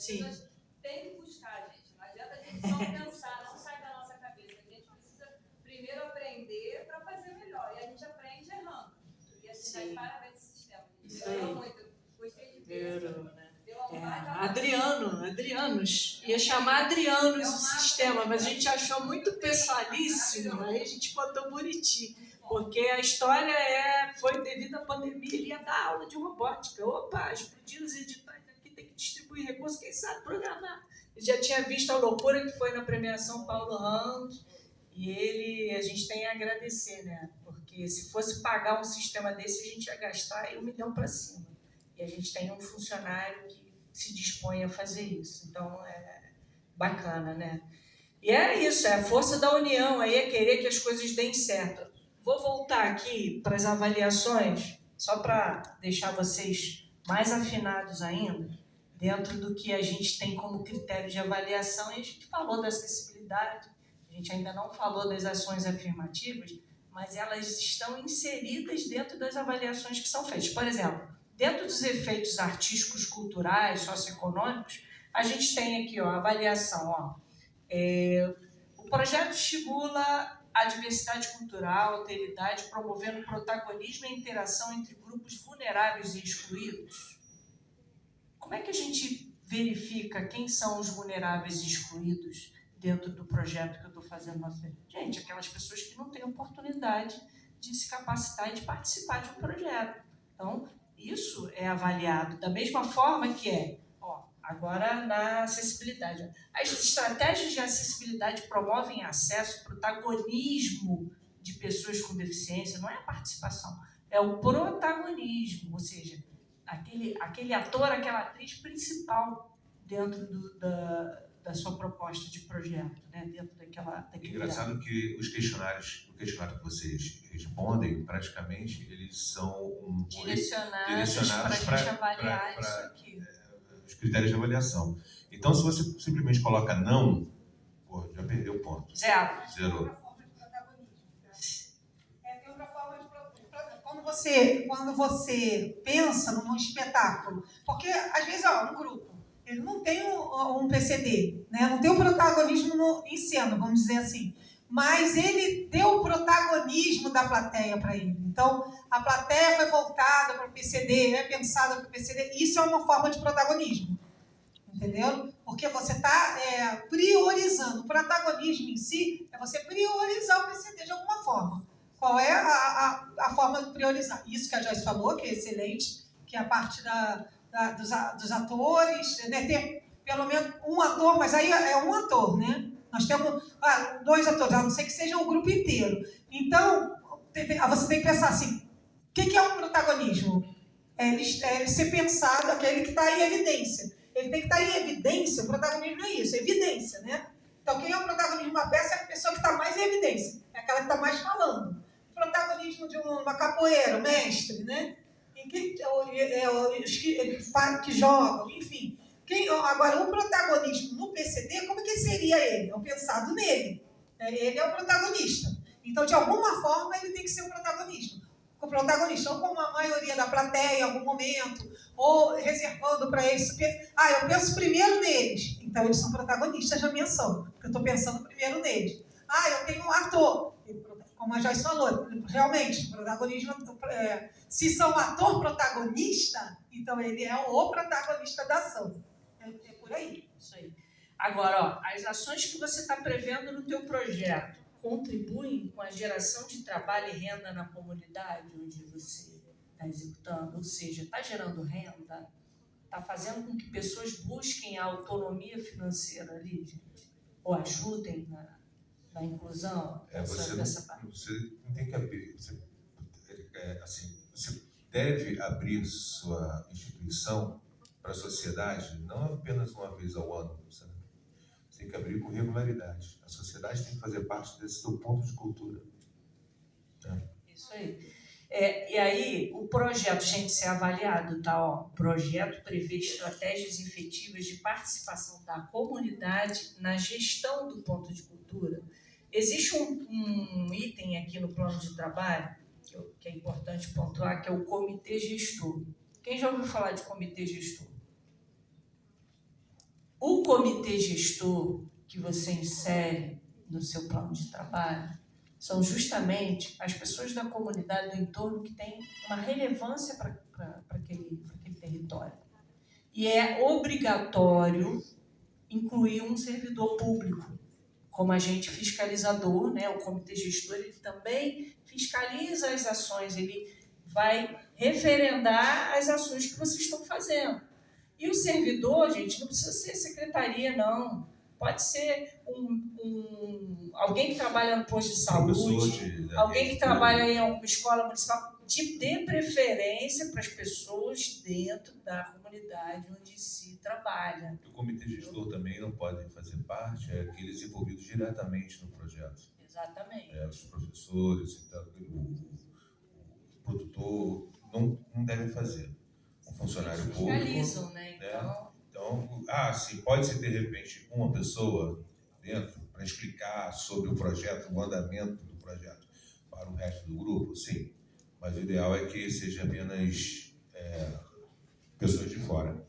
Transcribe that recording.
as pessoas têm que buscar, gente. Não adianta a gente só pensar, não sai da nossa cabeça. A gente precisa primeiro aprender para fazer melhor. E a gente aprende errando. E a gente vai parabéns esse sistema. A gente melhorou muito. Gostei de ver. Adrianos. Ia chamar Adrianos o sistema, mas a gente achou muito pessoalíssimo, aí a gente botou Buriti. Porque a história foi devido à pandemia, ele ia dar aula de robótica. Opa, explodiu os editais aqui, tem que distribuir recursos, quem sabe programar. Ele já tinha visto a loucura que foi na premiação Paulo Ramos, e a gente tem a agradecer, né? Porque se fosse pagar um sistema desse, a gente ia gastar R$1 milhão para cima. E a gente tem um funcionário que se dispõe a fazer isso. Então, é bacana, né? E é isso, é a força da união, aí é querer que as coisas deem certo. Vou voltar aqui para as avaliações, só para deixar vocês mais afinados ainda, dentro do que a gente tem como critério de avaliação. E a gente falou da acessibilidade, a gente ainda não falou das ações afirmativas, mas elas estão inseridas dentro das avaliações que são feitas. Por exemplo, dentro dos efeitos artísticos, culturais, socioeconômicos, a gente tem aqui a avaliação. O projeto estimula a diversidade cultural, alteridade, promovendo protagonismo e interação entre grupos vulneráveis e excluídos. Como é que a gente verifica quem são os vulneráveis e excluídos dentro do projeto que eu estou fazendo? Gente, aquelas pessoas que não têm oportunidade de se capacitar e de participar de um projeto. Então, isso é avaliado da mesma forma que agora na acessibilidade. As estratégias de acessibilidade promovem acesso, protagonismo de pessoas com deficiência, não é a participação, é o protagonismo, ou seja, aquele ator, aquela atriz principal dentro da sua proposta de projeto, né? Dentro daquele engraçado que o questionário que vocês respondem, praticamente, eles são direcionados para a gente avaliar isso aqui. Os critérios de avaliação. Então, se você simplesmente coloca não, já perdeu o ponto. Zerou. Tem outra forma de quando você pensa num espetáculo, porque às vezes um grupo ele não tem um PCD, né? Não tem um protagonismo em cena, vamos dizer assim, mas ele deu o protagonismo da plateia para ele. Então, a plateia foi voltada para o PCD, é pensada para o PCD. Isso é uma forma de protagonismo, entendeu? Porque você está priorizando. O protagonismo em si é você priorizar o PCD de alguma forma. Qual é a forma de priorizar? Isso que a Joyce falou, que é excelente, que é a parte dos atores, né? Ter pelo menos um ator, mas aí é um ator, né? Nós temos 2 atores, a não ser que seja o grupo inteiro. Então, você tem que pensar assim, o que é o protagonismo? Ele ser pensado, aquele que está em evidência. Ele tem que estar em evidência, o protagonismo é isso, evidência, né? Então, quem é o protagonismo de uma peça é a pessoa que está mais em evidência, é aquela que está mais falando. O protagonismo de uma capoeira, o mestre, né? Que jogam, enfim. Agora, o protagonismo no PCD, como que seria ele? É o pensado nele. Ele é o protagonista. Então, de alguma forma, ele tem que ser o protagonista. O protagonista, ou como a maioria da plateia em algum momento, ou reservando para eles. Eu penso primeiro neles. Então, eles são protagonistas da menção, porque eu estou pensando primeiro neles. Eu tenho um ator. Como a Joyce falou, realmente, o protagonismo, se são ator protagonista, então ele é o protagonista da ação. É por aí. Isso aí. Agora, as ações que você está prevendo no teu projeto contribuem com a geração de trabalho e renda na comunidade onde você está executando? Ou seja, está gerando renda? Está fazendo com que pessoas busquem a autonomia financeira ali, gente? Ou ajudem na inclusão dessa parte? Você não tem que abrir. Você deve abrir sua instituição para a sociedade não apenas uma vez ao ano. Você tem que abrir com regularidade. A sociedade tem que fazer parte desse teu ponto de cultura. Isso aí. E aí, o projeto, gente, ser avaliado, tá? O projeto prevê estratégias efetivas de participação da comunidade na gestão do ponto de cultura. Existe um item aqui no plano de trabalho que é importante pontuar, que é o comitê gestor. Quem já ouviu falar de comitê gestor? O comitê gestor que você insere no seu plano de trabalho são justamente as pessoas da comunidade do entorno que têm uma relevância para aquele território. E é obrigatório incluir um servidor público como agente fiscalizador, né? O comitê gestor ele também fiscaliza as ações, ele vai referendar as ações que vocês estão fazendo. E o servidor, gente, não precisa ser secretaria, não. Pode ser alguém que trabalha no posto de saúde, alguém que trabalha em alguma escola municipal, de preferência para as pessoas dentro da comunidade onde se trabalha. O comitê gestor também não pode fazer parte, aqueles envolvidos diretamente no projeto. Exatamente. Os professores, o produtor, não devem fazer. Um funcionário público. Fiscalizam, né? Então, sim, pode ser de repente uma pessoa dentro para explicar sobre o projeto, o andamento do projeto para o resto do grupo, sim. Mas o ideal é que seja apenas pessoas de fora.